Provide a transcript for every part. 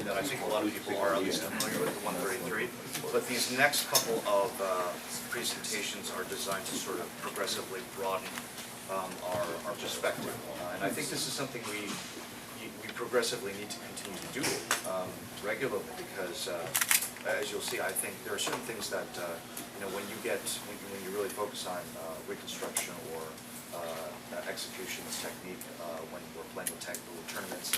that I think a lot of people are at least familiar with, the 133. But these next couple of presentations are designed to sort of progressively broaden our perspective. And I think this is something we progressively need to continue to do regularly, because as you'll see, I think there are certain things that when you really focus on reconstruction or executions technique, when we're playing with tournaments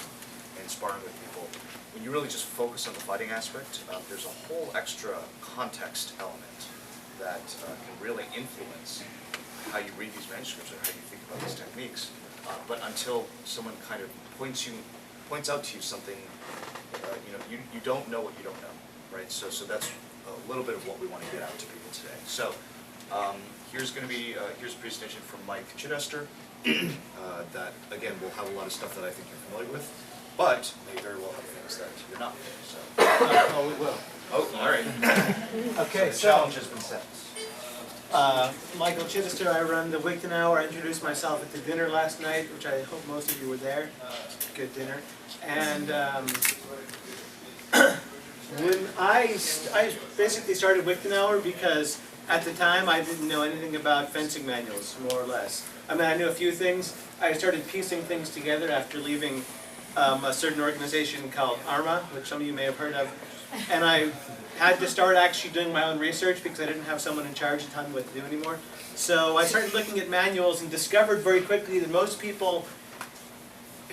and sparring with people, when you really just focus on the fighting aspect, there's a whole extra context element that can really influence how you read these manuscripts or how you think about these techniques. But until someone kind of points out to you something, you don't know what you don't know, right? So that's a little bit of what we want to get out to people today. So here's going to be here's a presentation from Mike Chidester that again will have a lot of stuff that I think you're familiar with, but may very well have things that you're not. So Oh, we will. oh, all right. Okay, So the challenge has been set. Michael Chidester, I run the Liechtenauer. I introduced myself at the dinner last night, which I hope most of you were there. Good dinner. And when I basically started Liechtenauer because at the time I didn't know anything about fencing manuals, more or less. I mean, I knew a few things. I started piecing things together after leaving a certain organization called ARMA, which some of you may have heard of. And I had to start actually doing my own research because I didn't have someone in charge to tell me what to do anymore. So I started looking at manuals and discovered very quickly that most people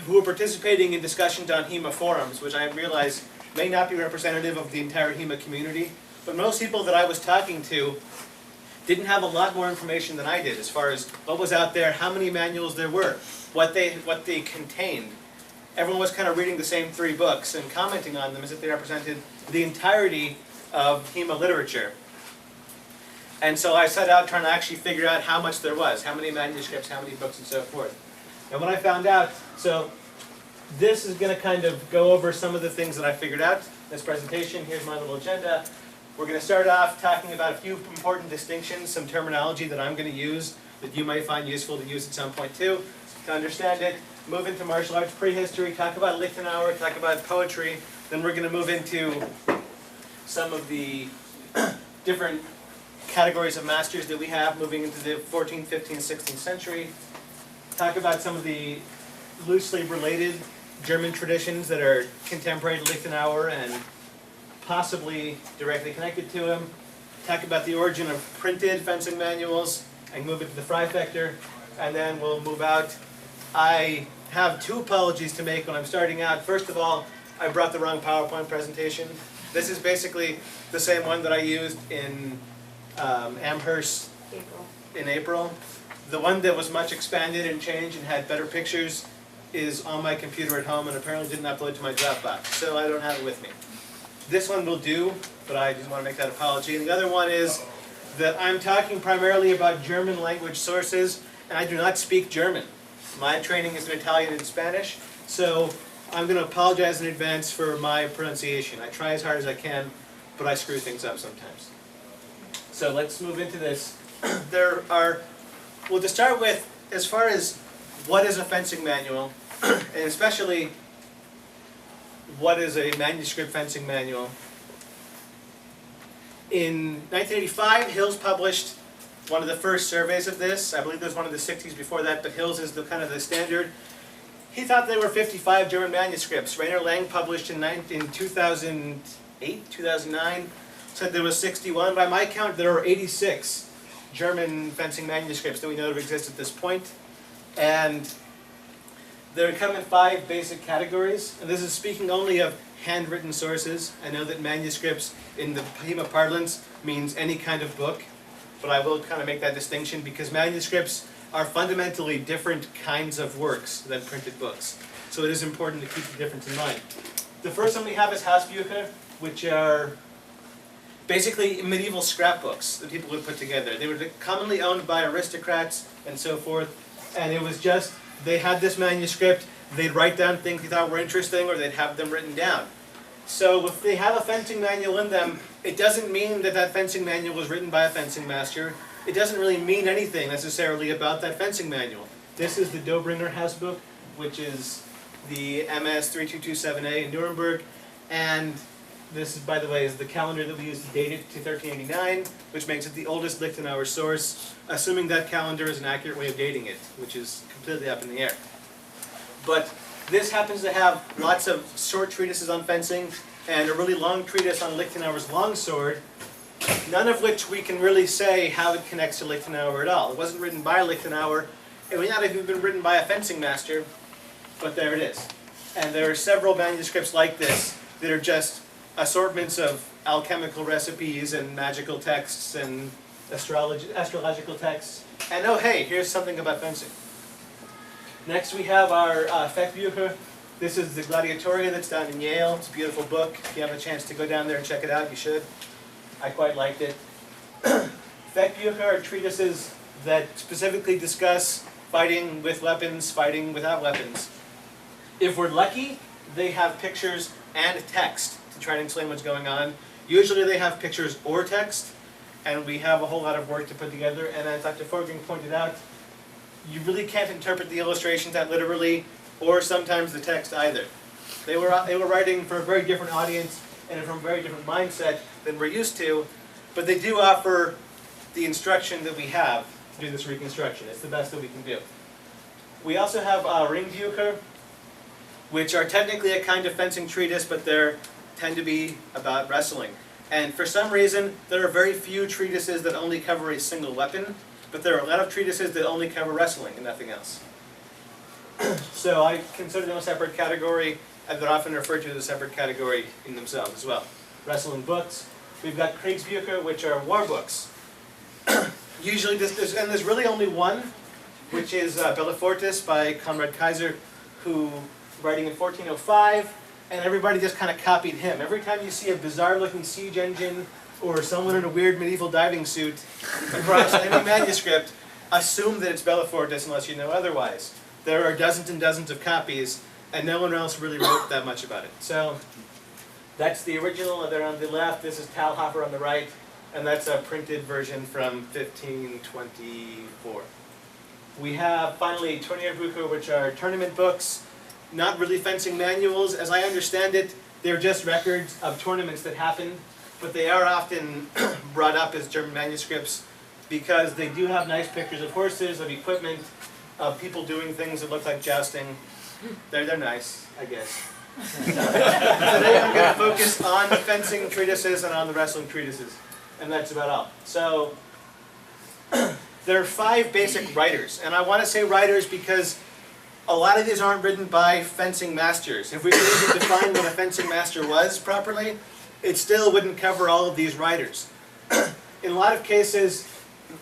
who were participating in discussions on HEMA forums, which I realized may not be representative of the entire HEMA community, but most people that I was talking to didn't have a lot more information than I did as far as what was out there, how many manuals there were, what they contained. Everyone was kind of reading the same 3 books and commenting on them as if they represented the entirety of HEMA literature. And so I set out trying to actually figure out how much there was, how many manuscripts, how many books, and so forth. And when I found out, so this is going to kind of go over some of the things that I figured out in this presentation. Here's my little agenda. We're going to start off talking about a few important distinctions, some terminology that I'm going to use that you might find useful to use at some point too, to understand it. Move into martial arts prehistory, talk about Liechtenauer, talk about poetry. Then we're going to move into some of the different categories of masters that we have, moving into the 14th, 15th, 16th century. Talk about some of the loosely related German traditions that are contemporary to Liechtenauer and possibly directly connected to him. Talk about the origin of printed fencing manuals and move into the Freifechter. And then we'll move out. I have 2 apologies to make when I'm starting out. First of all, I brought the wrong PowerPoint presentation. This is basically the same one that I used in Amherst in April. The one that was much expanded and changed and had better pictures is on my computer at home and apparently didn't upload to my Dropbox, so I don't have it with me. This one will do, but I just want to make that apology. And the other one is that I'm talking primarily about German language sources, and I do not speak German. My training is in Italian and Spanish, so I'm going to apologize in advance for my pronunciation. I try as hard as I can, but I screw things up sometimes. So let's move into this. Well, to start with, as far as what is a fencing manual, and especially what is a manuscript fencing manual. In 1985, Hills published one of the first surveys of this. I believe there was one of the 60s before that, but Hills is the kind of the standard. He thought there were 55 German manuscripts. Rainer Lang published in 2008, 2009, said there was 61. By my count, there are 86 German fencing manuscripts that we know to exist at this point. And they come in 5 basic categories. And this is speaking only of handwritten sources. I know that manuscripts in the HEMA parlance means any kind of book, but I will kind of make that distinction because manuscripts are fundamentally different kinds of works than printed books. So it is important to keep the difference in mind. The first one we have is Fechtbücher, which are basically medieval scrapbooks that people would put together. They were commonly owned by aristocrats and so forth, and it was just, they had this manuscript, they'd write down things they thought were interesting, or they'd have them written down. So if they have a fencing manual in them, it doesn't mean that that fencing manual was written by a fencing master. It doesn't really mean anything necessarily about that fencing manual. This is the Dobringer House book, which is the MS 3227A in Nuremberg. And this, by the way, is the calendar that we use to date it to 1389, which makes it the oldest Liechtenauer source, assuming that calendar is an accurate way of dating it, which is completely up in the air. But this happens to have lots of short treatises on fencing and a really long treatise on Liechtenauer's longsword, none of which we can really say how it connects to Liechtenauer at all. It wasn't written by Liechtenauer. It may not have even been written by a fencing master, but there it is. And there are several manuscripts like this that are just assortments of alchemical recipes and magical texts and astrological texts. And oh hey, here's something about fencing. Next we have our Fechtbücher. This is the Gladiatorial that's down in Yale. It's a beautiful book. If you have a chance to go down there and check it out, you should. I quite liked it. Fechtbücher are treatises that specifically discuss fighting with weapons, fighting without weapons. If we're lucky, they have pictures and text to try to explain what's going on. Usually they have pictures or text, and we have a whole lot of work to put together. And as Dr. Foging pointed out, you really can't interpret the illustrations that literally, or sometimes the text either. They were writing for a very different audience and from a very different mindset than we're used to, but they do offer the instruction that we have to do this reconstruction. It's the best that we can do. We also have Ringbücher, which are technically a kind of fencing treatise, but they tend to be about wrestling. And for some reason, there are very few treatises that only cover a single weapon, but there are a lot of treatises that only cover wrestling and nothing else. So I consider them a separate category, and they're often referred to as a separate category in themselves as well. Wrestling books. We've got Kriegsbücher, which are war books. Usually, there's really only one, which is Bellefortis by Conrad Kaiser, who writing in 1405, and everybody just kind of copied him. Every time you see a bizarre-looking siege engine or someone in a weird medieval diving suit across any manuscript, assume that it's Bellefortis unless you know otherwise. There are dozens and dozens of copies, and no one else really wrote that much about it. So that's the original there on the left. This is Talhofer on the right, and that's a printed version from 1524. We have, finally, Turnierbucher, which are tournament books, not really fencing manuals. As I understand it, they're just records of tournaments that happen, but they are often brought up as German manuscripts because they do have nice pictures of horses, of equipment, of people doing things that look like jousting. They're nice, I guess. Today I'm going to focus on the fencing treatises and on the wrestling treatises, and that's about all. So there are 5 basic writers, and I want to say writers because a lot of these aren't written by fencing masters. If we could even define what a fencing master was properly, it still wouldn't cover all of these writers. In a lot of cases,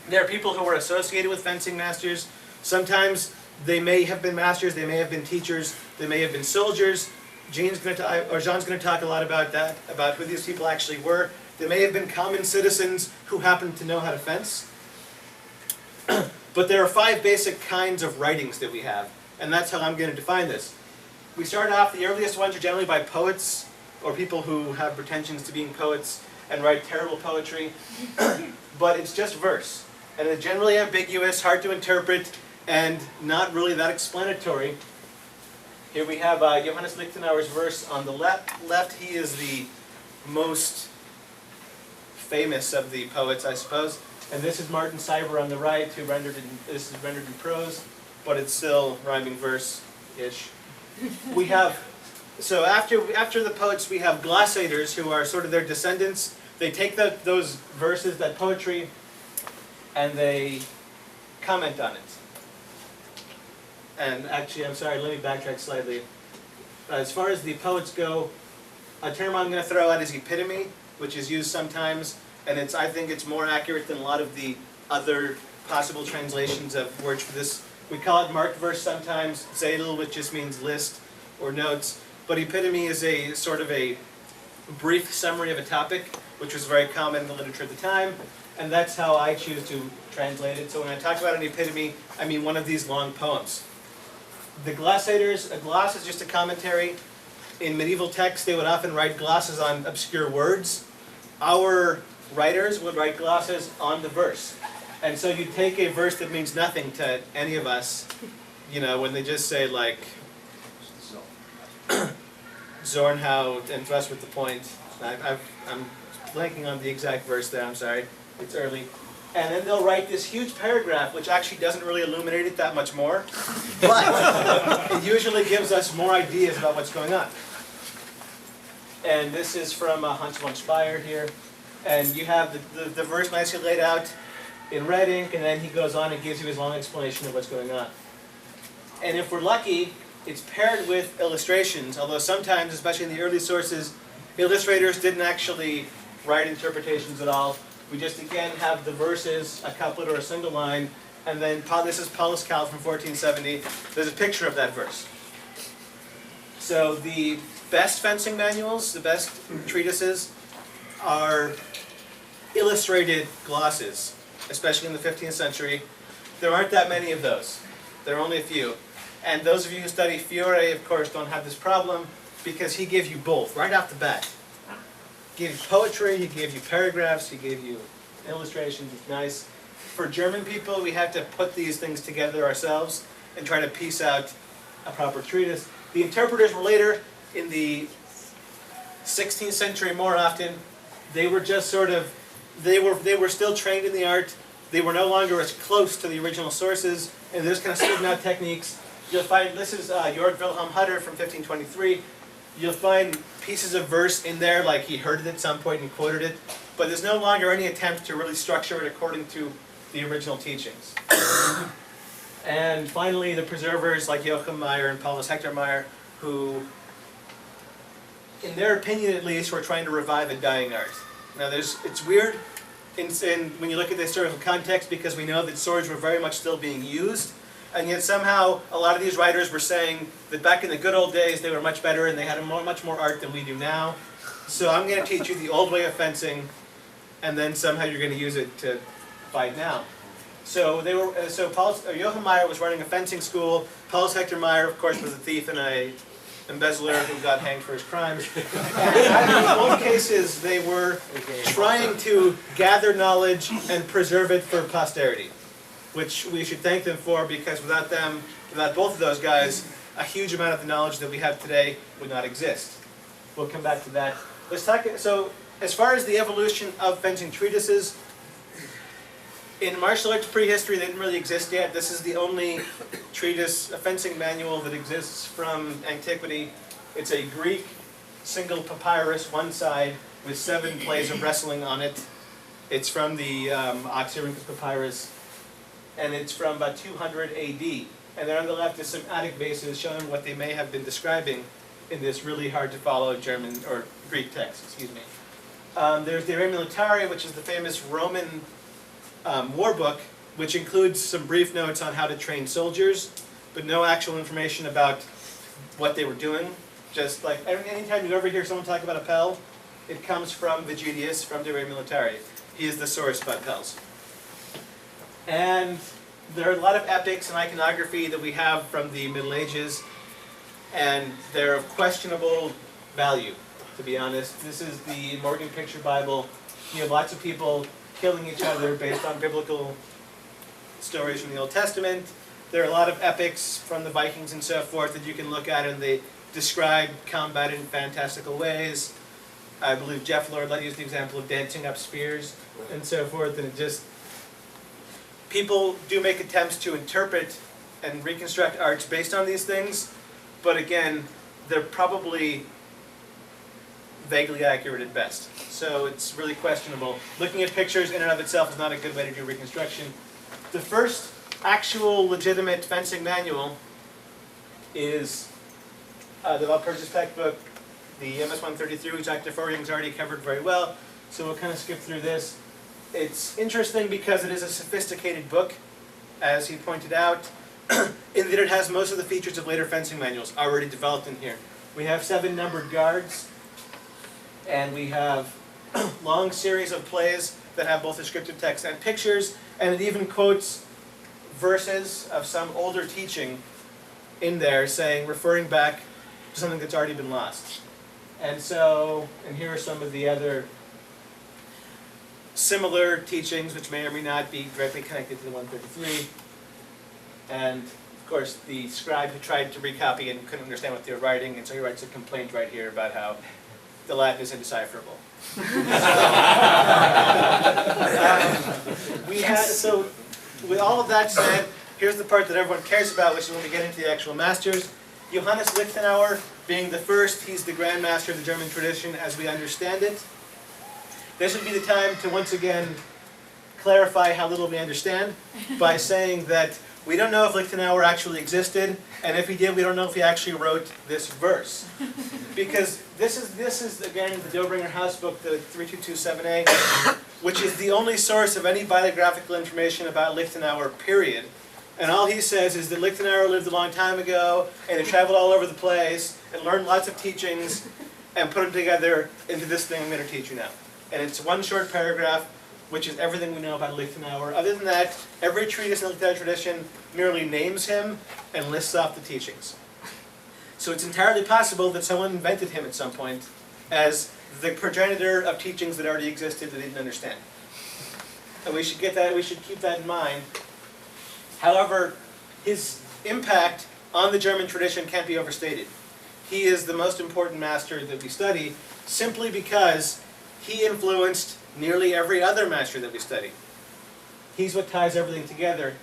there are people who are associated with fencing masters. Sometimes they may have been masters, they may have been teachers, they may have been soldiers. Jean's going to talk a lot about that, about who these people actually were. They may have been common citizens who happened to know how to fence. But there are 5 basic kinds of writings that we have, and that's how I'm going to define this. We start off, the earliest ones are generally by poets, or people who have pretensions to being poets and write terrible poetry. But it's just verse, and it's generally ambiguous, hard to interpret, and not really that explanatory. Here we have Johannes Liechtenauer's verse on the left. He is the most famous of the poets, I suppose. And this is Martin Seiber on the right, who this is rendered in prose, but it's still rhyming verse-ish. We have, so after the poets, we have glossators, who are sort of their descendants. They take those verses, that poetry, and they comment on it. And actually, I'm sorry, let me backtrack slightly. As far as the poets go, a term I'm going to throw out is epitome, which is used sometimes, and I think it's more accurate than a lot of the other possible translations of words for this. We call it marked verse sometimes, Zettel, which just means list or notes, but epitome is a sort of a brief summary of a topic, which was very common in the literature at the time, and that's how I choose to translate it. So when I talk about an epitome, I mean one of these long poems. The glossators, a gloss is just a commentary. In medieval texts, they would often write glosses on obscure words. Our writers would write glosses on the verse. And so you take a verse that means nothing to any of us, you know, when they just say like, Zornhout and thrust with the point. I'm blanking on the exact verse there, I'm sorry. It's early. And then they'll write this huge paragraph, which actually doesn't really illuminate it that much more. But it usually gives us more ideas about what's going on. And this is from Huntsville Inspired here. And you have the verse nicely laid out in red ink, and then he goes on and gives you his long explanation of what's going on. And if we're lucky, it's paired with illustrations, although sometimes, especially in the early sources, illustrators didn't actually write interpretations at all. We just, again, have the verses, a couplet or a single line, and then this is Paulus Cal from 1470. There's a picture of that verse. So the best fencing manuals, the best treatises, are illustrated glosses, especially in the 15th century. There aren't that many of those. There are only a few. And those of you who study Fiore, of course, don't have this problem because he gives you both right off the bat. He gave you poetry, he gave you paragraphs, he gave you illustrations. It's nice. For German people, we have to put these things together ourselves and try to piece out a proper treatise. The interpreters were later, in the 16th century more often. They were just sort of, they were still trained in the art. They were no longer as close to the original sources, and there's kind of straightened out techniques. You'll find, this is Jörg Wilhelm Hutter from 1523. You'll find pieces of verse in there, like he heard it at some point and quoted it, but there's no longer any attempt to really structure it according to the original teachings. And finally, the preservers like Joachim Meyer and Paulus Hector Meyer, who, in their opinion at least, were trying to revive a dying art. Now it's weird when you look at the historical context because we know that swords were very much still being used, and yet somehow a lot of these writers were saying that back in the good old days they were much better and they had much more art than we do now. So I'm going to teach you the old way of fencing, and then somehow you're going to use it to fight now. So Joachim Meyer was running a fencing school. Paulus Hector Meyer, of course, was a thief and a embezzler who got hanged for his crimes. And in both cases, they were trying to gather knowledge and preserve it for posterity, which we should thank them for, because without them, without both of those guys, a huge amount of the knowledge that we have today would not exist. We'll come back to that. Let's talk. So, as far as the evolution of fencing treatises, in martial arts prehistory, they didn't really exist yet. This is the only treatise, a fencing manual that exists from antiquity. It's a Greek single papyrus, one side, with 7 plays of wrestling on it. It's from the Oxyrhynchus papyrus, and it's from about 200 AD. And then on the left is some Attic vases showing what they may have been describing in this really hard to follow German or Greek text. Excuse me. There's the Re Militari, which is the famous Roman war book, which includes some brief notes on how to train soldiers, but no actual information about what they were doing. Just like anytime you ever hear someone talk about a Pell, it comes from Vigilius from the Re Militari. He is the source about Pells. And there are a lot of epics and iconography that we have from the Middle Ages, and they're of questionable value, to be honest. This is the Morgan Picture Bible. You have lots of people killing each other based on biblical stories from the Old Testament. There are a lot of epics from the Vikings and so forth that you can look at, and they describe combat in fantastical ways. I believe Jeff Lord used the example of dancing up spears and so forth, and it just, people do make attempts to interpret and reconstruct arts based on these things, but again, they're probably vaguely accurate at best. So it's really questionable. Looking at pictures in and of itself is not a good way to do reconstruction. The first actual legitimate fencing manual is the Valpurgis Fechtbuch, the MS-133, which Dr. Forring's already covered very well, so we'll kind of skip through this. It's interesting because it is a sophisticated book, as he pointed out, in that it has most of the features of later fencing manuals already developed in here. We have 7 numbered guards, and we have long series of plays that have both descriptive text and pictures, and it even quotes verses of some older teaching in there, referring back to something that's already been lost. And so, and here are some of the other similar teachings, which may or may not be directly connected to the 133. And of course, the scribe who tried to recopy it and couldn't understand what they were writing, and so he writes a complaint right here about how the Latin is indecipherable. So with all of that said, here's the part that everyone cares about, which is when we get into the actual masters. Johannes Liechtenauer being the first, he's the Grand Master of the German tradition as we understand it. This would be the time to once again clarify how little we understand by saying that we don't know if Liechtenauer actually existed, and if he did, we don't know if he actually wrote this verse. Because this is again, the Dobringer House book, the 3227a, which is the only source of any biographical information about Liechtenauer, period. And all he says is that Liechtenauer lived a long time ago, and he traveled all over the place, and learned lots of teachings, and put them together into this thing I'm going to teach you now. And it's one short paragraph, which is everything we know about Liechtenauer. Other than that, every treatise in the Liechtenauer tradition merely names him and lists off the teachings. So it's entirely possible that someone invented him at some point as the progenitor of teachings that already existed that they didn't understand. And we should keep that in mind. However, his impact on the German tradition can't be overstated. He is the most important master that we study simply because he influenced nearly every other master that we study. He's what ties everything together.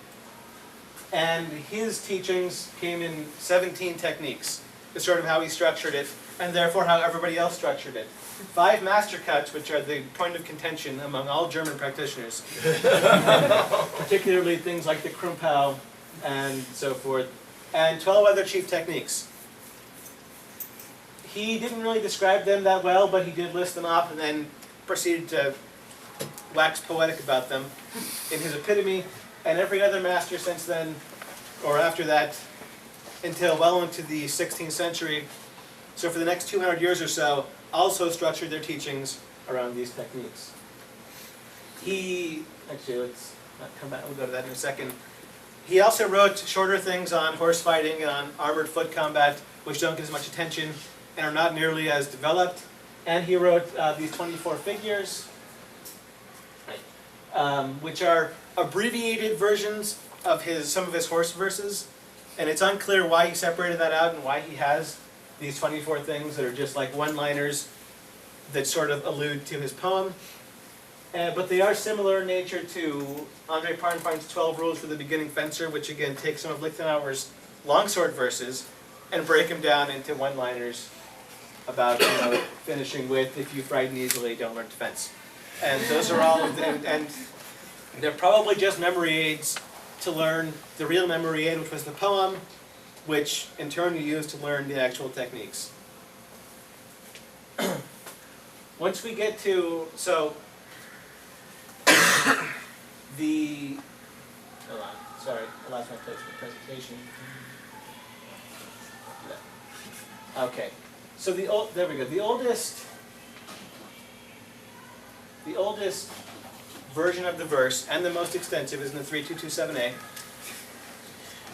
And his teachings came in 17 techniques. It's sort of how he structured it, and therefore how everybody else structured it. 5 master cuts, which are the point of contention among all German practitioners. Particularly things like the Krumpau and so forth. And 12 other chief techniques. He didn't really describe them that well, but he did list them off and then proceeded to wax poetic about them in his epitome. And every other master since then, or after that, until well into the 16th century, so for the next 200 years or so, also structured their teachings around these techniques. Actually, let's come back, we'll go to that in a second. He also wrote shorter things on horse fighting and on armored foot combat, which don't get as much attention and are not nearly as developed. And he wrote these 24 figures, which are abbreviated versions of some of his horse verses. And it's unclear why he separated that out and why he has these 24 things that are just like one-liners that sort of allude to his poem. But they are similar in nature to Andre Parnfein's 12 Rules for the Beginning Fencer, which again take some of Liechtenauer's longsword verses and break them down into one-liners about finishing with, if you frighten easily, don't learn to fence. And those are all, and they're probably just memory aids to learn the real memory aid, which was the poem, which in turn you use to learn the actual techniques. Once we get to, hold on, sorry, I lost my place for the presentation. Okay, so there we go. The oldest version of the verse, and the most extensive, is in the 3227a.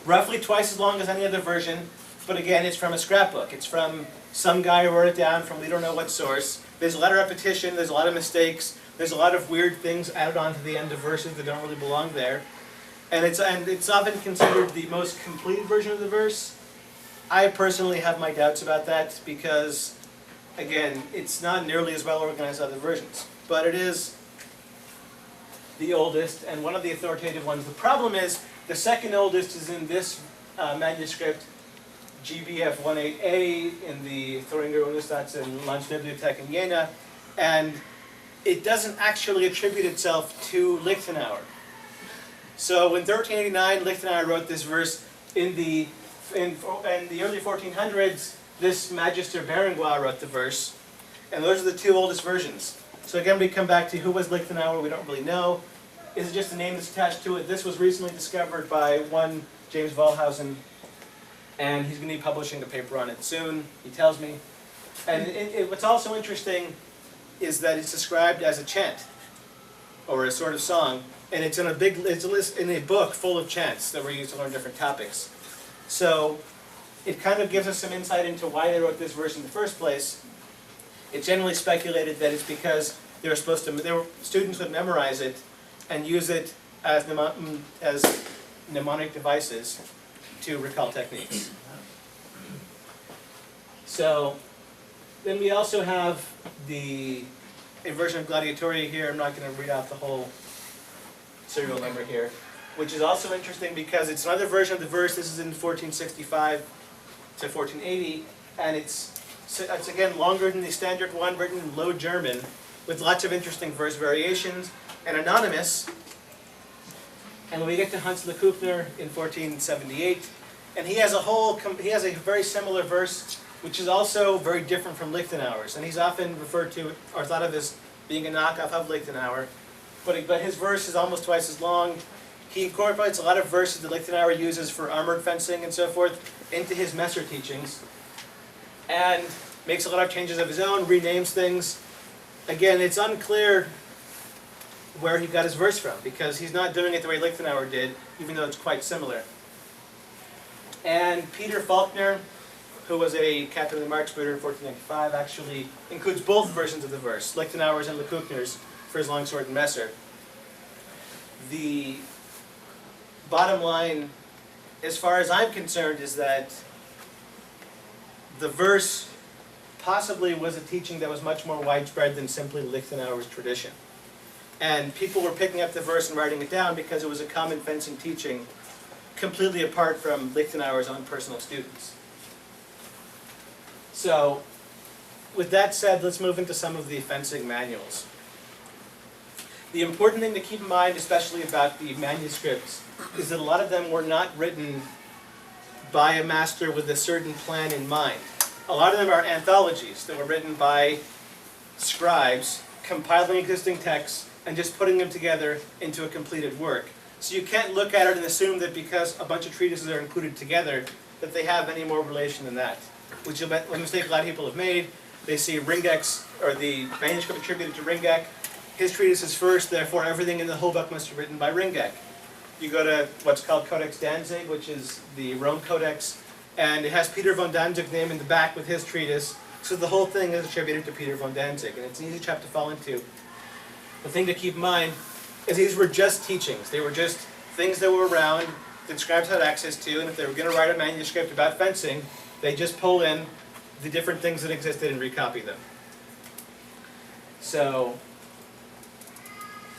Roughly twice as long as any other version, but again, it's from a scrapbook. It's from some guy who wrote it down from we don't know what source. There's a lot of repetition, there's a lot of mistakes, there's a lot of weird things added on to the end of verses that don't really belong there. And it's often considered the most complete version of the verse. I personally have my doubts about that because, again, it's not nearly as well organized as other versions. But it is the oldest and one of the authoritative ones. The problem is the second oldest is in this manuscript, GBF 18a, in the Thüringer Universitäts- und Landesbibliothek in Jena, and it doesn't actually attribute itself to Liechtenauer. So in 1389, Liechtenauer wrote this verse. In the early 1400s, this Magister Berenguer wrote the verse, and those are the 2 oldest versions. So again, we come back to who was Liechtenauer. We don't really know. Is it just a name that's attached to it? This was recently discovered by one James Wallhausen, and he's going to be publishing a paper on it soon, he tells me. And what's also interesting is that it's described as a chant, or a sort of song, and it's in a book full of chants that were used to learn different topics. So it kind of gives us some insight into why they wrote this verse in the first place. It's generally speculated that it's because students would memorize it and use it as mnemonic devices to recall techniques. So then we also have the Inversion of Gladiatori here. I'm not going to read out the whole serial number here, which is also interesting because it's another version of the verse. This is in 1465 to 1480, and it's again longer than the standard one, written in Low German, with lots of interesting verse variations, and anonymous. And when we get to Hans Leukner in 1478, and he has a very similar verse, which is also very different from Liechtenauer's, and he's often referred to or thought of as being a knockoff of Liechtenauer, but his verse is almost twice as long. He incorporates a lot of verses that Liechtenauer uses for armored fencing and so forth into his Messer teachings, and makes a lot of changes of his own, renames things. Again, it's unclear where he got his verse from, because he's not doing it the way Liechtenauer did, even though it's quite similar. And Peter Faulkner, who was a captain of the Marksbrüder in 1495, actually includes both versions of the verse, Liechtenauer's and Leukner's, for his longsword and Messer. The bottom line, as far as I'm concerned, is that the verse possibly was a teaching that was much more widespread than simply Liechtenauer's tradition. And people were picking up the verse and writing it down because it was a common fencing teaching, completely apart from Liechtenauer's own personal students. So, with that said, let's move into some of the fencing manuals. The important thing to keep in mind, especially about the manuscripts, is that a lot of them were not written by a master with a certain plan in mind. A lot of them are anthologies that were written by scribes, compiling existing texts and just putting them together into a completed work. So you can't look at it and assume that because a bunch of treatises are included together that they have any more relation than that, which is a mistake a lot of people have made. They see Ringek's, or the manuscript attributed to Ringek, his treatise is first, therefore everything in the whole book must be written by Ringek. You go to what's called Codex Danzig, which is the Rome Codex, and it has Peter von Danzig's name in the back with his treatise, so the whole thing is attributed to Peter von Danzig, and it's an easy trap to fall into. The thing to keep in mind is these were just teachings. They were just things that were around that scribes had access to, and if they were going to write a manuscript about fencing, they just pull in the different things that existed and recopy them. So,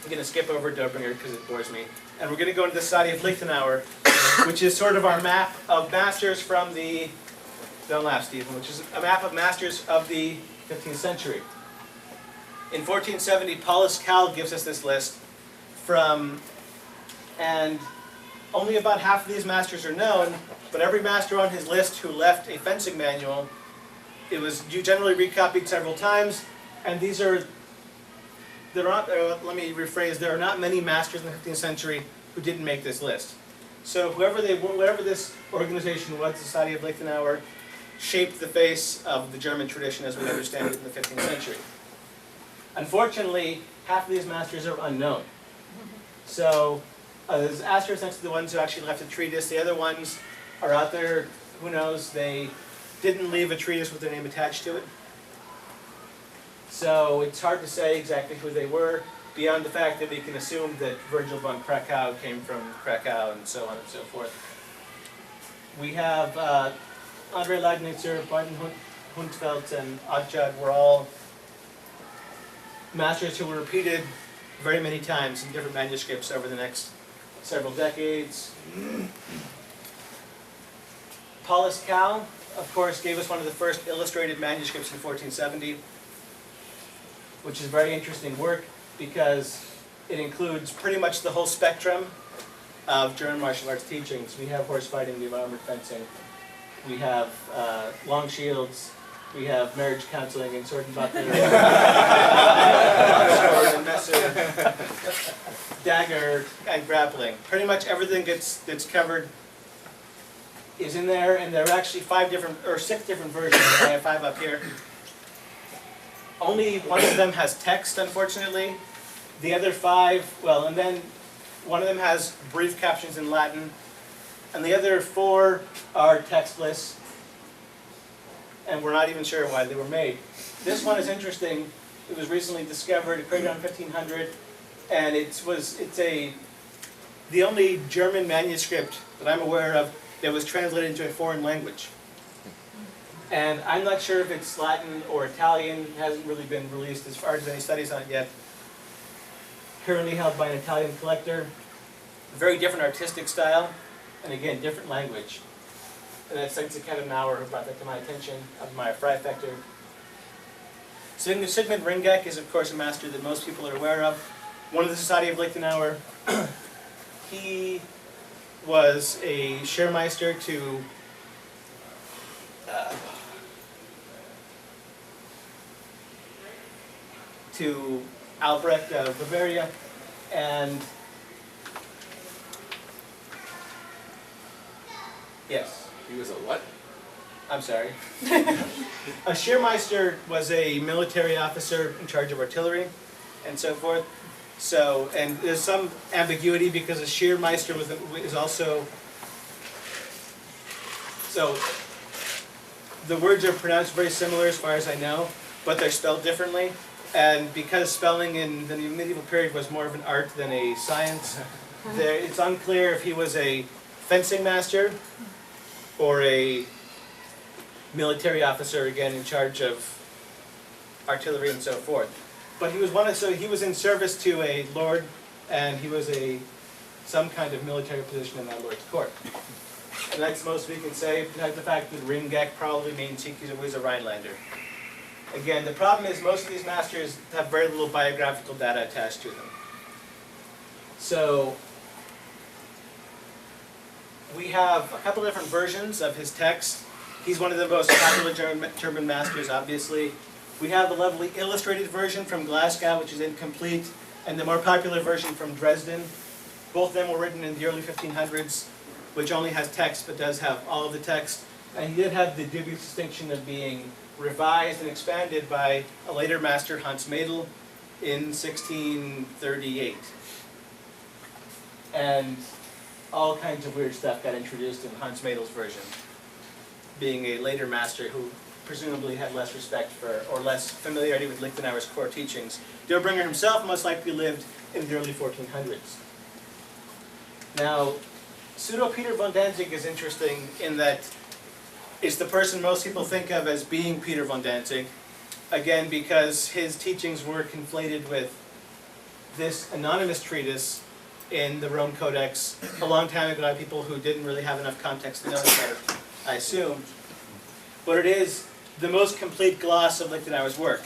I'm going to skip over Dobringer because it bores me. And we're going to go into the study of Liechtenauer, which is sort of our map of masters from the, don't laugh Stephen, which is a map of masters of the 15th century. In 1470, Paulus Cal gives us this list from, and only about half of these masters are known, but every master on his list who left a fencing manual, it was generally recopied several times, and these are, let me rephrase, there are not many masters in the 15th century who didn't make this list. So whoever they were, whatever this organization was, the Society of Liechtenauer, shaped the face of the German tradition as we understand it in the 15th century. Unfortunately, half of these masters are unknown. So there's asterisks next to the ones who actually left a treatise. The other ones are out there, who knows, they didn't leave a treatise with their name attached to it. So it's hard to say exactly who they were, beyond the fact that we can assume that Virgil von Krakow came from Krakow and so on and so forth. We have Andre Leibnizer, Barton Hundfeld, and Odjad were all masters who were repeated very many times in different manuscripts over the next several decades. Paulus Cal, of course, gave us one of the first illustrated manuscripts in 1470, which is very interesting work because it includes pretty much the whole spectrum of German martial arts teachings. We have horse fighting, we have armored fencing, we have long shields, we have marriage counseling and sword and buckler, sword and messer, dagger, and grappling. Pretty much everything that's covered is in there, and there are actually 6 different versions. I have 5 up here. Only one of them has text, unfortunately. The other 5, well, and then one of them has brief captions in Latin, and the other 4 are textless, and we're not even sure why they were made. This one is interesting. It was recently discovered, created around 1500, and it's the only German manuscript that I'm aware of that was translated into a foreign language. And I'm not sure if it's Latin or Italian. It hasn't really been released as far as any studies on it yet. Currently held by an Italian collector. Very different artistic style, and again, different language. And that's thanks to Liechtenauer who brought that to my attention, of my Fechtbücher. Sigmund Ringek is, of course, a master that most people are aware of. One of the Society of Liechtenauer. He was a Schermeister to Albrecht of Bavaria, and yes. He was a what? I'm sorry. A Schermeister was a military officer in charge of artillery and so forth. So, and there's some ambiguity because a Schermeister is also, so the words are pronounced very similar as far as I know, but they're spelled differently. And because spelling in the medieval period was more of an art than a science, it's unclear if he was a fencing master or a military officer, again, in charge of artillery and so forth. But he was he was in service to a lord, and he was some kind of military position in that lord's court. And that's the most we can say, besides the fact that Ringek probably means he was a Rhinelander. Again, the problem is most of these masters have very little biographical data attached to them. So we have a couple different versions of his text. He's one of the most popular German masters, obviously. We have the lovely illustrated version from Glasgow, which is incomplete, and the more popular version from Dresden. Both of them were written in the early 1500s, which only has text but does have all of the text. And he did have the dubious distinction of being revised and expanded by a later master, Hans Mädel, in 1638. And all kinds of weird stuff got introduced in Hans Mädel's version, being a later master who presumably had less respect for, or less familiarity with Liechtenauer's core teachings. Derbringer himself most likely lived in the early 1400s. Now, pseudo Peter von Danzig is interesting in that it's the person most people think of as being Peter von Danzig, again because his teachings were conflated with this anonymous treatise in the Rome Codex a long time ago by people who didn't really have enough context to know about it, I assume. But it is the most complete gloss of Liechtenauer's work.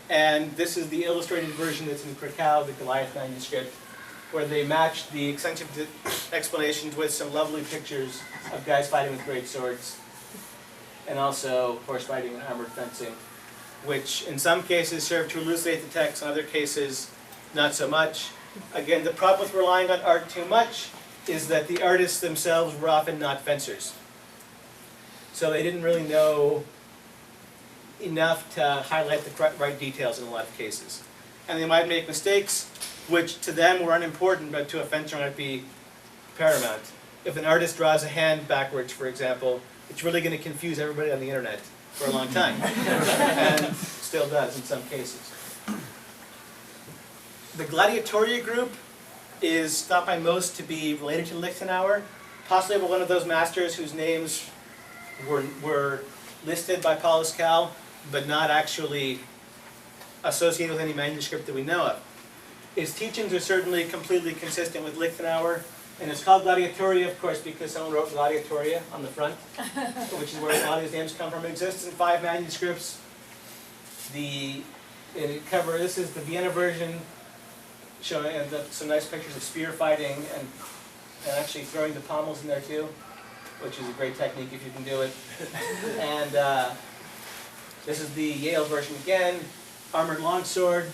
And this is the illustrated version that's in Krakow, the Goliath manuscript, where they matched the extensive explanations with some lovely pictures of guys fighting with great swords, and also horse riding and armored fencing, which in some cases serve to elucidate the text, in other cases not so much. Again, the problem with relying on art too much is that the artists themselves were often not fencers. So they didn't really know enough to highlight the right details in a lot of cases. And they might make mistakes, which to them were unimportant, but to a fencer might be paramount. If an artist draws a hand backwards, for example, it's really going to confuse everybody on the internet for a long time, and still does in some cases. The Gladiatorial Group is thought by most to be related to Liechtenauer, possibly one of those masters whose names were listed by Paulus Cal, but not actually associated with any manuscript that we know of. His teachings are certainly completely consistent with Liechtenauer, and it's called Gladiatori, of course, because someone wrote Gladiatoria on the front, which is where a lot of these names come from. It exists in 5 manuscripts. This is the Vienna version, showing some nice pictures of spear fighting and actually throwing the pommels in there too, which is a great technique if you can do it. And this is the Yale version again, armored longsword,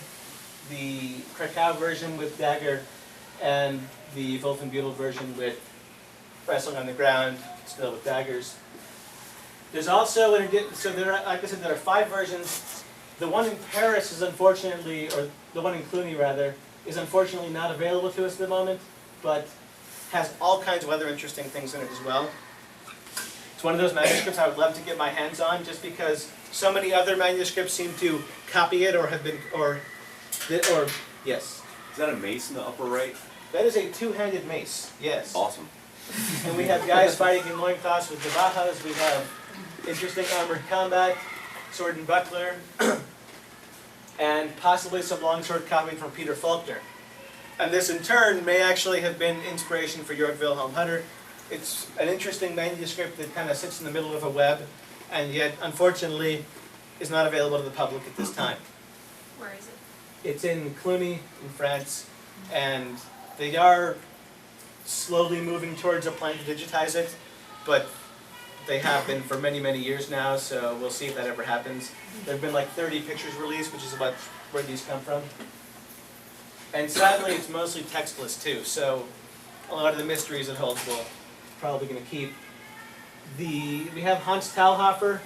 the Krakow version with dagger, and the Wolfenbüttel version with wrestling on the ground, still with daggers. There's also, so there are, like I said, there are 5 versions. The one in Paris is unfortunately, or the one in Cluny rather, is unfortunately not available to us at the moment, but has all kinds of other interesting things in it as well. It's one of those manuscripts I would love to get my hands on, just because so many other manuscripts seem to copy it or have been, yes. Is that a mace in the upper right? That is a 2-handed mace, yes. Awesome. And we have guys fighting in loincloths with navajas. We have interesting armored combat, sword and buckler, and possibly some longsword copied from Peter Faulkner. And this in turn may actually have been inspiration for Georg Wilhelm Hutter. It's an interesting manuscript that kind of sits in the middle of a web, and yet unfortunately is not available to the public at this time. Where is it? It's in Cluny in France, and they are slowly moving towards a plan to digitize it, but they have been for many, many years now, so we'll see if that ever happens. There have been like 30 pictures released, which is about where these come from. And sadly, it's mostly textless too, so a lot of the mysteries it holds we're probably going to keep. We have Hans Talhofer,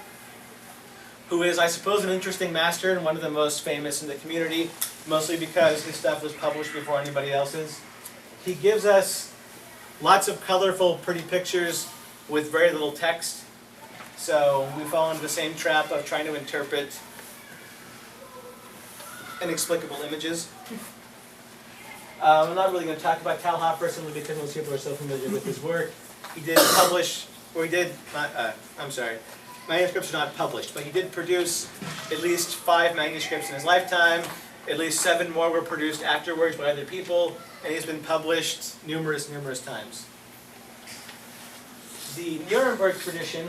who is, I suppose, an interesting master and one of the most famous in the community, mostly because his stuff was published before anybody else's. He gives us lots of colorful, pretty pictures with very little text. So we fall into the same trap of trying to interpret inexplicable images. I'm not really going to talk about Talhofer simply because most people are so familiar with his work. He did publish, or he did, manuscripts are not published, but he did produce at least 5 manuscripts in his lifetime. At least 7 more were produced afterwards by other people, and he's been published numerous times. The Nuremberg tradition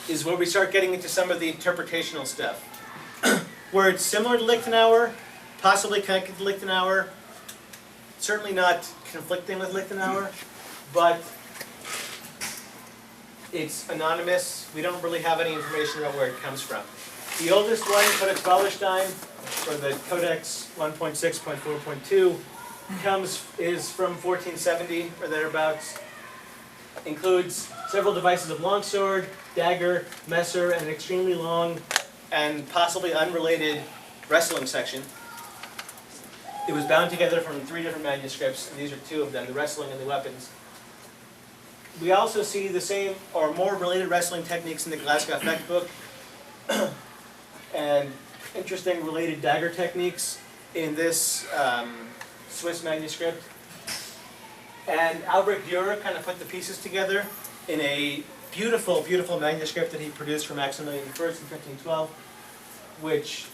is where we start getting into some of the interpretational stuff, where it's similar to Liechtenauer, possibly connected to Liechtenauer, certainly not conflicting with Liechtenauer, but it's anonymous. We don't really have any information about where it comes from. The oldest one, Codex Wallerstein, or the Codex 1.6.4.2, is from 1470 or thereabouts. Includes several devices of longsword, dagger, messer, and an extremely long and possibly unrelated wrestling section. It was bound together from 3 different manuscripts, and these are 2 of them, the wrestling and the weapons. We also see the same or more related wrestling techniques in the Glasgow Fechtbuch, and interesting related dagger techniques in this Swiss manuscript. And Albrecht Dürer kind of put the pieces together in a beautiful, beautiful manuscript that he produced for Maximilian I in 1512, which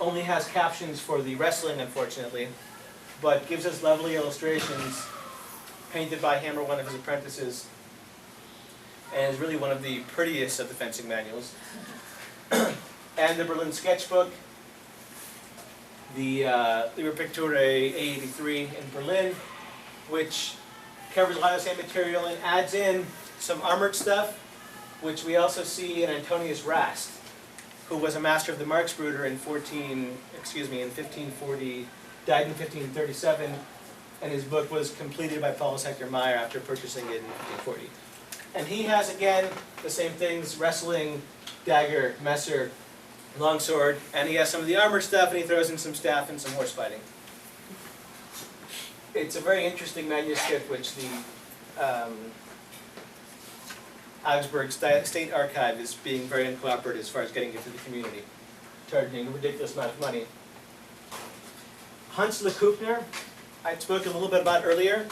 only has captions for the wrestling, unfortunately, but gives us lovely illustrations painted by him or one of his apprentices, and is really one of the prettiest of the fencing manuals. And the Berlin Sketchbook, the Liber Picturae A83 in Berlin, which covers a lot of the same material and adds in some armored stuff, which we also see in Antonius Rast, who was a master of the Marksbrüder in 1540, died in 1537, and his book was completed by Paulus Hector Meyer after purchasing it in 1540. And he has, again, the same things: wrestling, dagger, messer, longsword, and he has some of the armored stuff, and he throws in some staff and some horse fighting. It's a very interesting manuscript, which the Augsburg State Archive is being very uncooperative as far as getting it to the community, charging a ridiculous amount of money. Hans Liechtenauer, I spoke a little bit about earlier,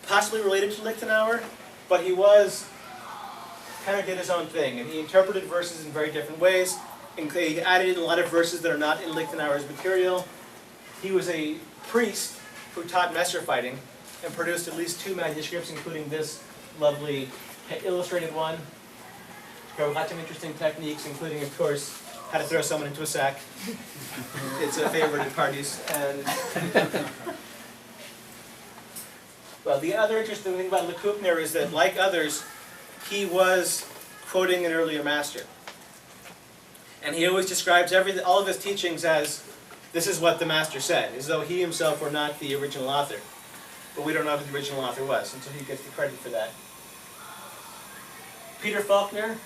possibly related to Liechtenauer, but he kind of did his own thing, and he interpreted verses in very different ways. And he added in a lot of verses that are not in Liechtenauer's material. He was a priest who taught messer fighting and produced at least 2 manuscripts, including this lovely illustrated one. There are lots of interesting techniques, including, of course, how to throw someone into a sack. It's a favorite at parties. And well, the other interesting thing about Liechtenauer is that, like others, he was quoting an earlier master. And he always describes all of his teachings as, this is what the master said, as though he himself were not the original author. But we don't know who the original author was, and so he gets the credit for that. Peter Faulkner,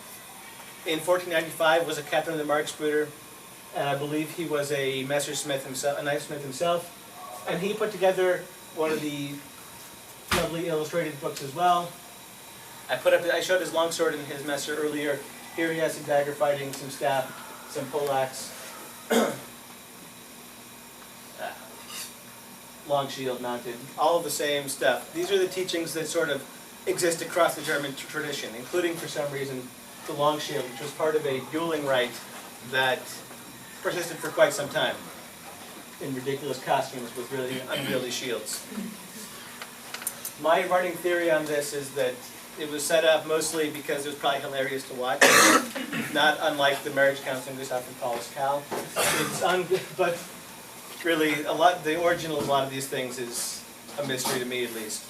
in 1495, was a captain of the Marksbrüder, and I believe he was a messersmith himself, a knifesmith himself. And he put together one of the lovely illustrated books as well. I showed his longsword and his messer earlier. Here he has some dagger fighting, some staff, some poleaxe. long shield mounted, all of the same stuff. These are the teachings that sort of exist across the German tradition, including, for some reason, the long shield, which was part of a dueling rite that persisted for quite some time in ridiculous costumes with really unwieldy shields. My running theory on this is that it was set up mostly because it was probably hilarious to watch, not unlike the marriage counseling we saw from Paul's Cal. But really, the origin of a lot of these things is a mystery to me, at least.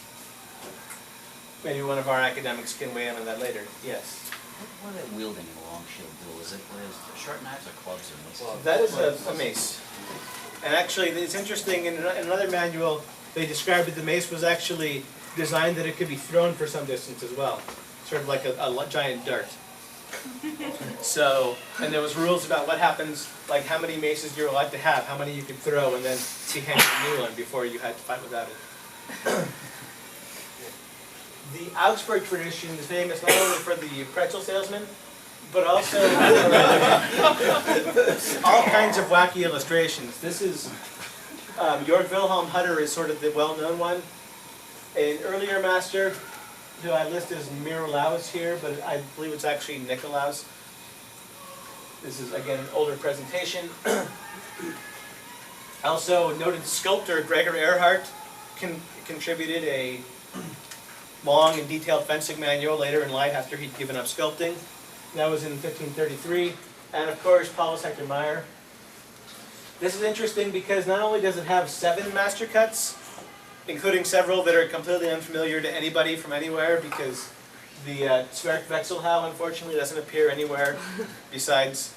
Maybe one of our academics can weigh in on that later. Yes. What are they wielding in a long shield duel? Is it short knives or clubs or what's That is a mace. And actually, it's interesting, in another manual, they described that the mace was actually designed that it could be thrown for some distance as well. Sort of like a giant dart. So, and there was rules about what happens, like how many maces you're allowed to have, how many you could throw, and then be handed a new one before you had to fight without it. The Augsburg tradition is famous not only for the pretzel salesman, but also all kinds of wacky illustrations. This is, Jörg Wilhelm Hutter is sort of the well-known one. An earlier master, who I list as Mirolaus here, but I believe it's actually Nicolaus. This is, again, an older presentation. Also, noted sculptor Gregor Erhardt contributed a long and detailed fencing manual later in life after he'd given up sculpting. That was in 1533. And of course, Paulus Hector Meyer. This is interesting because not only does it have 7 master cuts, including several that are completely unfamiliar to anybody from anywhere, because the Zwerg Wechselhau unfortunately doesn't appear anywhere besides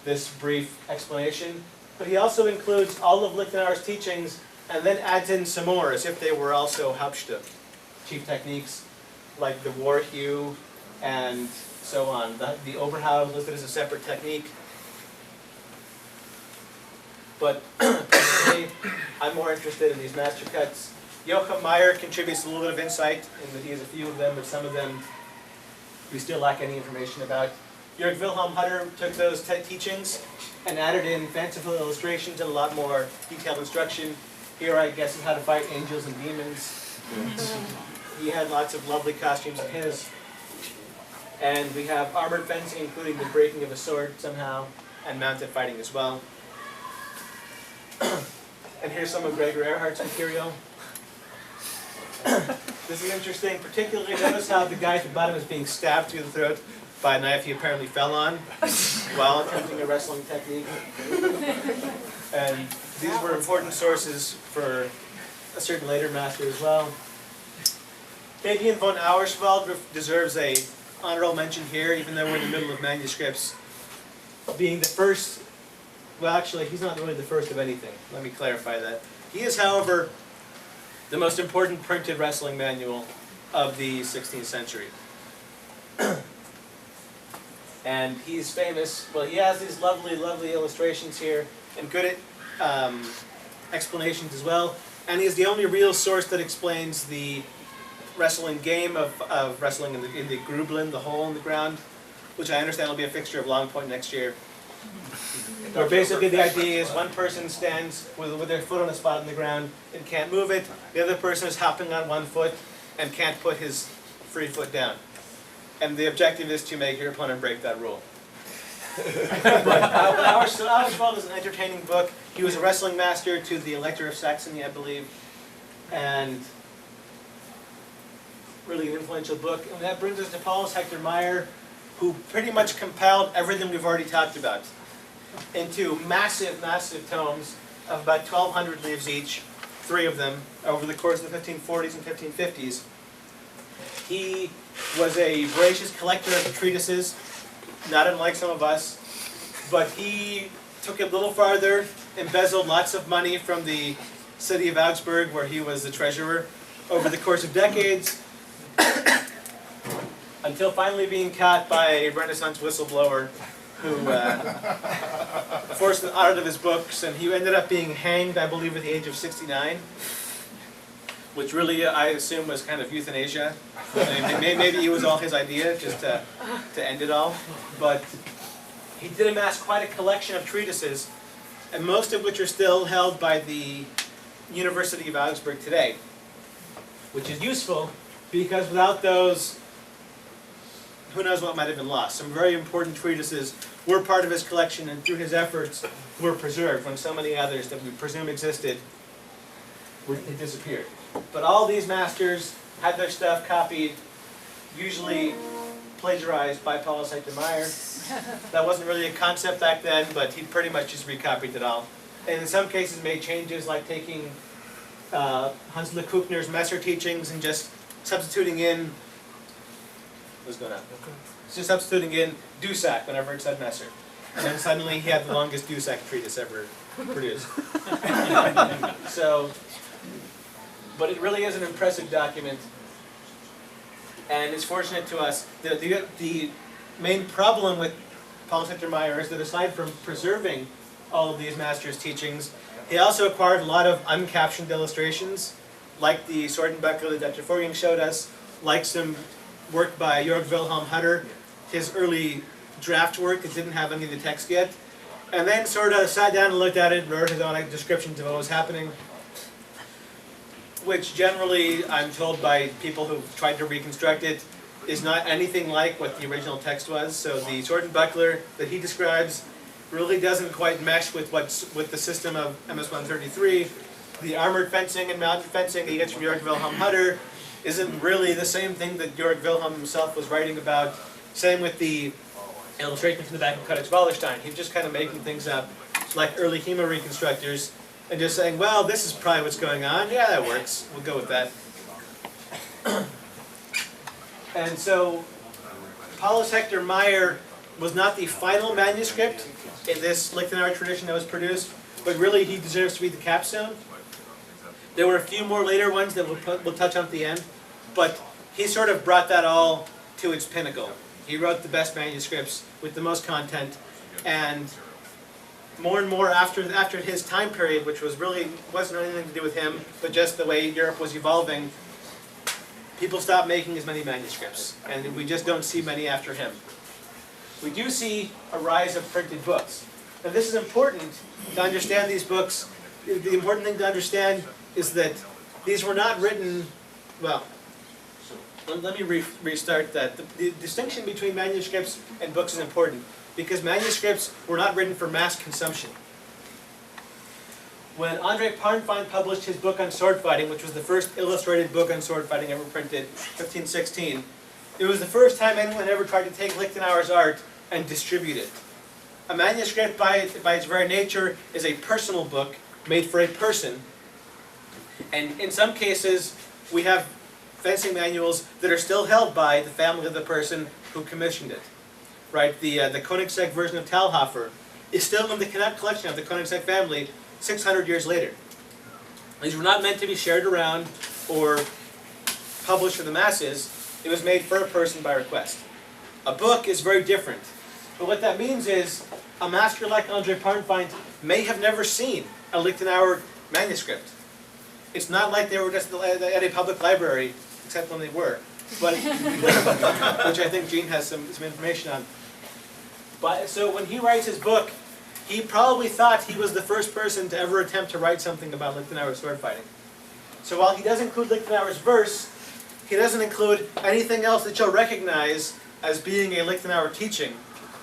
this brief explanation. But he also includes all of Liechtenauer's teachings and then adds in some more as if they were also Hauptstück, chief techniques like the war hue and so on. The Oberhau is listed as a separate technique. But personally, I'm more interested in these master cuts. Joachim Meyer contributes a little bit of insight in that he has a few of them, but some of them we still lack any information about. Jörg Wilhelm Hutter took those teachings and added in fanciful illustrations and a lot more detailed instruction. Here, I guess, is how to fight angels and demons. He had lots of lovely costumes in his. And we have armored fencing, including the breaking of a sword somehow, and mounted fighting as well. And here's some of Gregor Erhardt's material. This is interesting. Particularly notice how the guy at the bottom is being stabbed through the throat by a knife he apparently fell on while attempting a wrestling technique. And these were important sources for a certain later master as well. Fabian von Auerswald deserves a honorable mention here, even though we're in the middle of manuscripts. Being the first, well actually he's not really the first of anything, let me clarify that. He is, however, the most important printed wrestling manual of the 16th century. And he's famous, well he has these lovely, lovely illustrations here, and good explanations as well. And he is the only real source that explains the wrestling game of wrestling in the Grubelin, the hole in the ground, which I understand will be a fixture of Long Point next year. Where basically the idea is one person stands with their foot on a spot in the ground and can't move it. The other person is hopping on one foot and can't put his free foot down. And the objective is to make your opponent break that rule. But Auerswald is an entertaining book. He was a wrestling master to the Elector of Saxony, I believe. And really an influential book. And that brings us to Paulus Hector Meyer, who pretty much compiled everything we've already talked about into massive, massive tomes of about 1,200 leaves each, 3 of them, over the course of the 1540s and 1550s. He was a voracious collector of treatises, not unlike some of us, but he took it a little farther, embezzled lots of money from the city of Augsburg, where he was the treasurer, over the course of decades, until finally being caught by a Renaissance whistleblower who forced an audit of his books, and he ended up being hanged, I believe, at the age of 69, which really, I assume, was kind of euthanasia. I mean, maybe it was all his idea, just to end it all. But he did amass quite a collection of treatises, and most of which are still held by the University of Augsburg today, which is useful because without those, who knows what might have been lost. Some very important treatises were part of his collection and through his efforts were preserved when so many others that we presume existed had disappeared. But all these masters had their stuff copied, usually plagiarized by Paulus Hector Meyer. That wasn't really a concept back then, but he pretty much just recopied it all. And in some cases made changes like taking Hans Le Kuchner's Messer teachings and just substituting in, what's going on? Just substituting in Dusak whenever it said Messer. And then suddenly he had the longest Dusak treatise ever produced. So, but it really is an impressive document. And it's fortunate to us. The main problem with Paulus Hector Meyer is that aside from preserving all of these masters' teachings, he also acquired a lot of uncaptioned illustrations, like the sword and buckler that Dr. Forgang showed us, like some work by Jörg Wilhelm Hutter, his early draft work that didn't have any of the text yet, and then sort of sat down and looked at it and wrote his own descriptions of what was happening, which generally, I'm told by people who've tried to reconstruct it, is not anything like what the original text was. So the sword and buckler that he describes really doesn't quite mesh with the system of MS-133. The armored fencing and mounted fencing he gets from Jörg Wilhelm Hutter isn't really the same thing that Jörg Wilhelm himself was writing about. Same with the illustration from the back of Codex Wallerstein. He's just kind of making things up like early HEMA reconstructors and just saying, well, this is probably what's going on. Yeah, that works. We'll go with that. And so Paulus Hector Meyer was not the final manuscript in this Liechtenauer tradition that was produced, but really he deserves to be the capstone. There were a few more later ones that we'll touch on at the end, but he sort of brought that all to its pinnacle. He wrote the best manuscripts with the most content, and more after his time period, which was really wasn't anything to do with him, but just the way Europe was evolving, people stopped making as many manuscripts, and we just don't see many after him. We do see a rise of printed books. Now this is important to understand these books. The important thing to understand is that these were not written, well, let me restart that. The distinction between manuscripts and books is important because manuscripts were not written for mass consumption. When André Parnfine published his book on sword fighting, which was the first illustrated book on sword fighting ever printed, 1516, it was the first time anyone ever tried to take Liechtenauer's art and distribute it. A manuscript, by its very nature, is a personal book made for a person. And in some cases, we have fencing manuals that are still held by the family of the person who commissioned it. Right? The Koenigsegg version of Talhofer is still in the collection of the Koenigsegg family 600 years later. These were not meant to be shared around or published for the masses. It was made for a person by request. A book is very different. But what that means is a master like André Parnfine may have never seen a Liechtenauer manuscript. It's not like they were just at a public library, except when they were, but which I think Gene has some information on. But so when he writes his book, he probably thought he was the first person to ever attempt to write something about Liechtenauer sword fighting. So while he does include Liechtenauer's verse, he doesn't include anything else that you'll recognize as being a Liechtenauer teaching,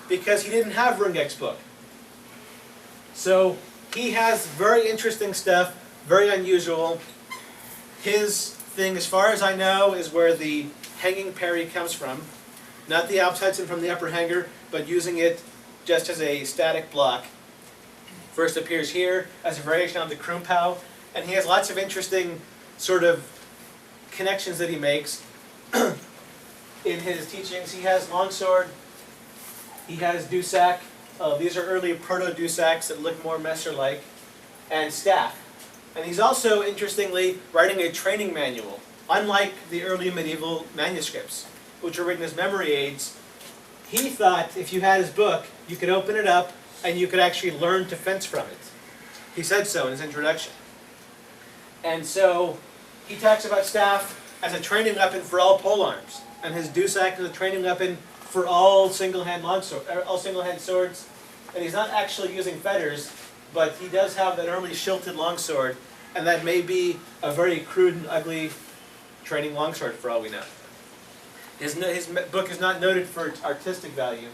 because he didn't have Rungeck's book. So he has very interesting stuff, very unusual. His thing, as far as I know, is where the hanging parry comes from. Not the Absetzen from the upper hanger, but using it just as a static block. First appears here as a variation on the Krumpau, and he has lots of interesting sort of connections that he makes in his teachings. He has longsword, he has Dusak. These are early proto-Dusaks that look more Messer-like, and staff. And he's also, interestingly, writing a training manual, unlike the early medieval manuscripts, which were written as memory aids. He thought if you had his book, you could open it up and you could actually learn to fence from it. He said so in his introduction. And so he talks about staff as a training weapon for all polearms, and his Dusak as a training weapon for all single-hand longsword, all single-hand swords. And he's not actually using fetters, but he does have that early shilted longsword and that may be a very crude and ugly training longsword for all we know. His book is not noted for its artistic value,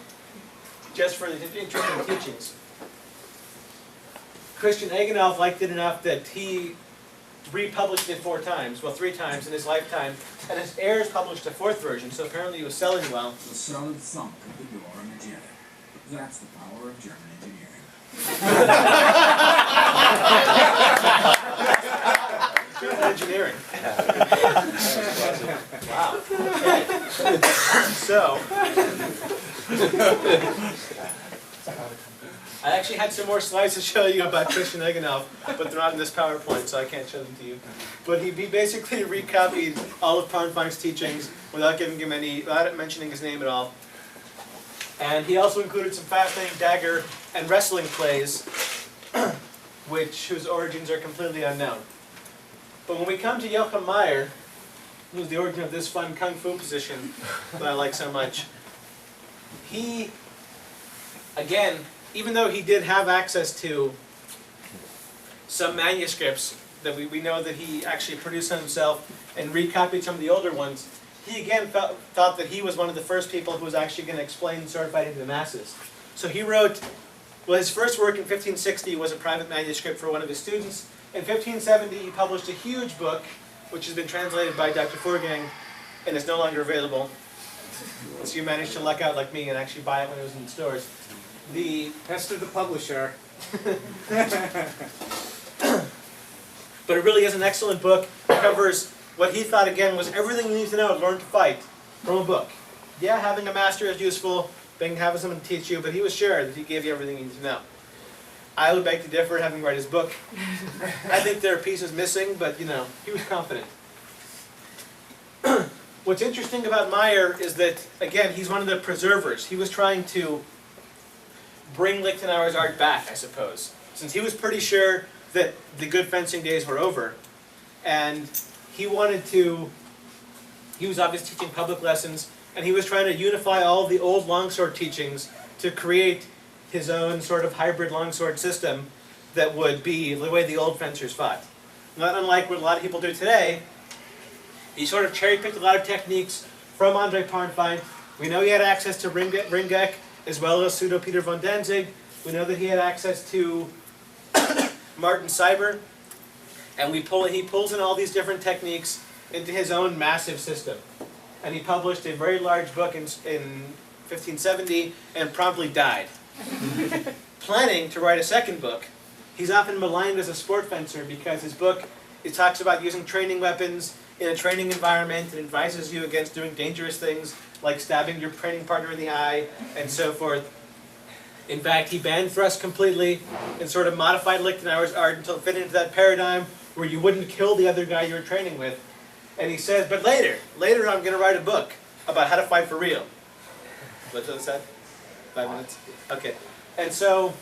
just for the interesting teachings. Christian Egenolf liked it enough that he republished it 4 times, well 3 times in his lifetime, and his heirs published a 4th version, so apparently he was selling well. The solid thump of the door in the jet. That's the power of German engineering. German engineering. Wow. So, I actually had some more slides to show you about Christian Egenolf, but they're not in this PowerPoint, so I can't show them to you. But he basically recopied all of Parnfang's teachings without giving him without mentioning his name at all. And he also included some fascinating dagger and wrestling plays, whose origins are completely unknown. But when we come to Johann Meyer, who's the origin of this fun kung fu position that I like so much, he, again, even though he did have access to some manuscripts that we know that he actually produced himself and recopied some of the older ones, he again thought that he was one of the first people who was actually going to explain sword fighting to the masses. So he wrote, well, his first work in 1560 was a private manuscript for one of his students. In 1570 he published a huge book, which has been translated by Dr. Forgang and is no longer available. So you managed to luck out like me and actually buy it when it was in the stores. The Pester the publisher. But it really is an excellent book. It covers what he thought, again, was everything you need to know to learn to fight from a book. Yeah, having a master is useful, having someone teach you, but he was sure that he gave you everything you need to know. I would beg to differ, having read his book. I think there are pieces missing, but, he was confident. What's interesting about Meyer is that, again, he's one of the preservers. He was trying to bring Liechtenauer's art back, I suppose, since he was pretty sure that the good fencing days were over. And he was obviously teaching public lessons, and he was trying to unify all of the old longsword teachings to create his own sort of hybrid longsword system that would be the way the old fencers fought. Not unlike what a lot of people do today, he sort of cherry-picked a lot of techniques from Andre Parnfang. We know he had access to Ringek, as well as pseudo Peter von Danzig. We know that he had access to Martin Seiber, and he pulls in all these different techniques into his own massive system. And he published a very large book in 1570 and promptly died. Planning to write a second book. He's often maligned as a sport fencer because his book, it talks about using training weapons in a training environment and advises you against doing dangerous things like stabbing your training partner in the eye and so forth. In fact, he banned thrust completely and sort of modified Liechtenauer's art until it fit into that paradigm where you wouldn't kill the other guy you were training with. And he says, but later I'm going to write a book about how to fight for real. What's that? 5 minutes? Okay. And so,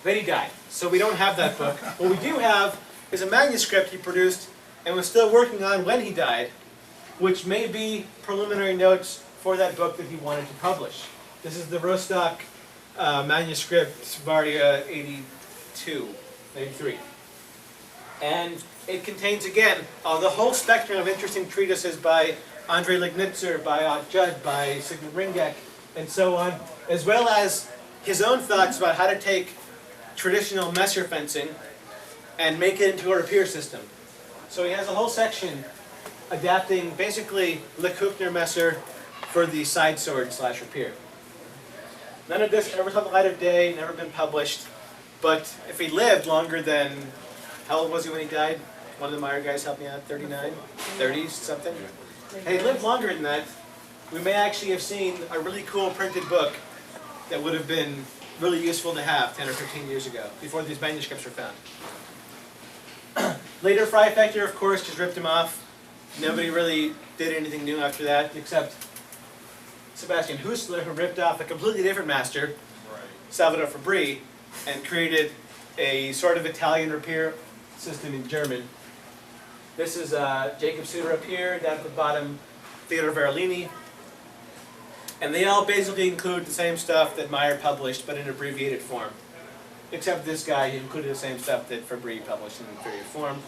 then he died. So we don't have that book. What we do have is a manuscript he produced and was still working on when he died, which may be preliminary notes for that book that he wanted to publish. This is the Rustic manuscript, Bardia 83. And it contains, again, the whole spectrum of interesting treatises by Andrei Lignitzer, by Ott Judd, by Sigmund Ringek, and so on, as well as his own thoughts about how to take traditional Messer fencing and make it into a rapier system. So he has a whole section adapting basically Le Kuchner Messer for the side sword / rapier. None of this ever saw the light of day, never been published, but if he lived longer than, how old was he when he died? One of the Meyer guys helped me out, 39? 30s, something? Had he lived longer than that, we may actually have seen a really cool printed book that would have been really useful to have 10 or 15 years ago, before these manuscripts were found. Later, Fechtbucher, of course, just ripped him off. Nobody really did anything new after that, except Sebastian Hüssler, who ripped off a completely different master, Salvador Fabri, and created a sort of Italian rapier system in German. This is Jacob Suter up here, down at the bottom, Theodore Verolini. And they all basically include the same stuff that Meyer published, but in abbreviated form. except this guy included the same stuff that Fabry published in inferior form.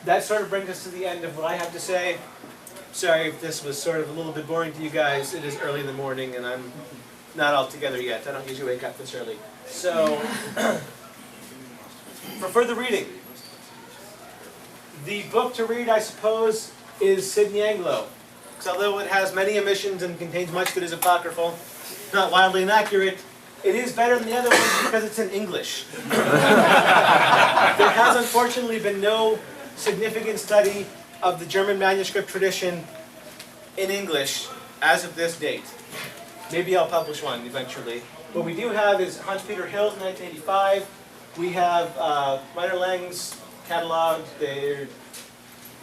That sort of brings us to the end of what I have to say. Sorry if this was sort of a little bit boring to you guys. It is early in the morning and I'm not all together yet. I don't usually wake up this early. So, for further reading, the book to read, I suppose, is Sidney Anglo. Because although it has many omissions and contains much that is apocryphal, not wildly inaccurate, it is better than the other ones because it's in English. There has unfortunately been no significant study of the German manuscript tradition in English as of this date. Maybe I'll publish one eventually. What we do have is Hans-Peter Hill's 1985. We have Meyer Lang's catalog, der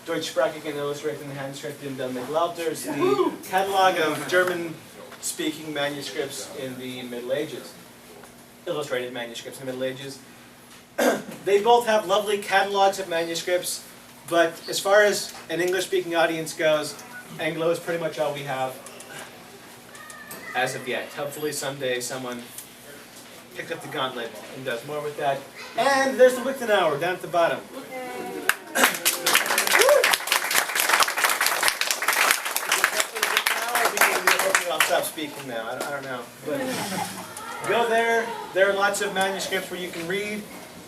deutschsprachigen illustrated Handschrift in den Mittelalters, the catalog of German-speaking manuscripts in the Middle Ages, illustrated manuscripts in the Middle Ages. They both have lovely catalogs of manuscripts, but as far as an English-speaking audience goes, Anglo is pretty much all we have as of yet. Hopefully someday someone picks up the gauntlet and does more with that. And there's the Liechtenauer down at the bottom. I'll stop speaking now. I don't know. But go there. There are lots of manuscripts where you can read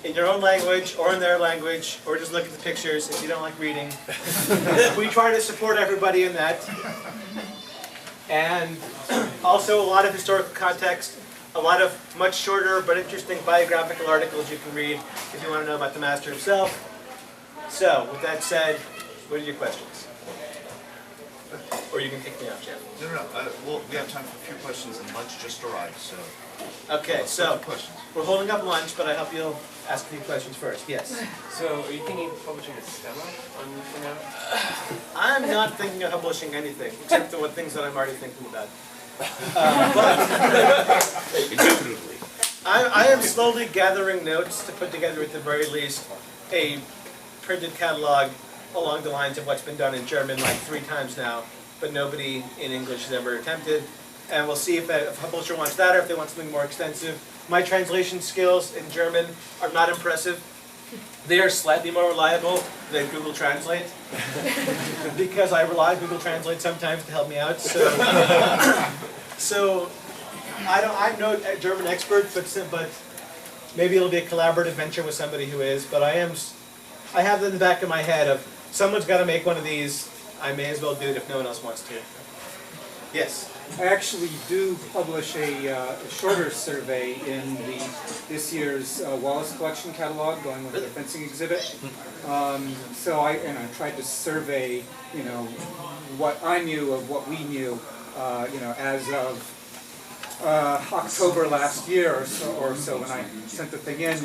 in your own language or in their language, or just look at the pictures if you don't like reading. We try to support everybody in that. And also a lot of historical context, a lot of much shorter but interesting biographical articles you can read if you want to know about the master himself. So, with that said, what are your questions? Or you can kick me off, Jeff. No. Well, we have time for a few questions and lunch just arrived, so. Okay, so questions. we're holding up lunch, but I hope you'll ask me questions first. Yes. So, are you thinking of publishing a stemma on now? I'm not thinking of publishing anything, except for what things that I'm already thinking about. Intuitively. I am slowly gathering notes to put together, at the very least, a printed catalog along the lines of what's been done in German like 3 times now, but nobody in English has ever attempted. And we'll see if a publisher wants that or if they want something more extensive. My translation skills in German are not impressive. They are slightly more reliable than Google Translate, because I rely on Google Translate sometimes to help me out. So I'm no German expert, but maybe it'll be a collaborative venture with somebody who is. But I have it in the back of my head of someone's got to make one of these. I may as well do it if no one else wants to. Yes. I actually do publish a shorter survey in this year's Wallace Collection catalog, going with the fencing exhibit. So I tried to survey, what I knew of what we knew, as of October last year or so when I sent the thing in.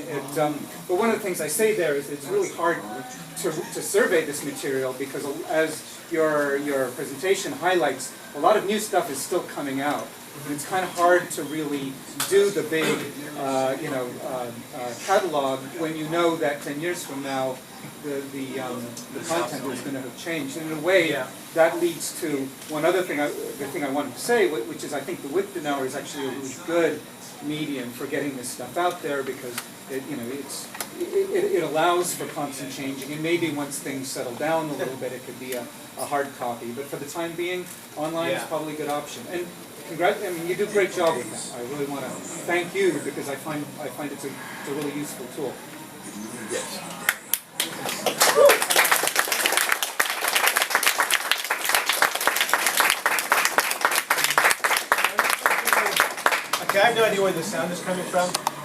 But one of the things I say there is it's really hard to survey this material because, as your presentation highlights, a lot of new stuff is still coming out. And it's kind of hard to really do the big, catalog when you know that 10 years from now the content is going to have changed. And in a way, that leads to one other thing. The thing I wanted to say, which is I think the Liechtenauer is actually a really good medium for getting this stuff out there because it allows for constant changing. And maybe once things settle down a little bit, it could be a hard copy. But for the time being, online is probably a good option. And you do a great job with that. I really want to thank you because I find it's a really useful tool. Yes. Okay, I have no idea where the sound is coming from.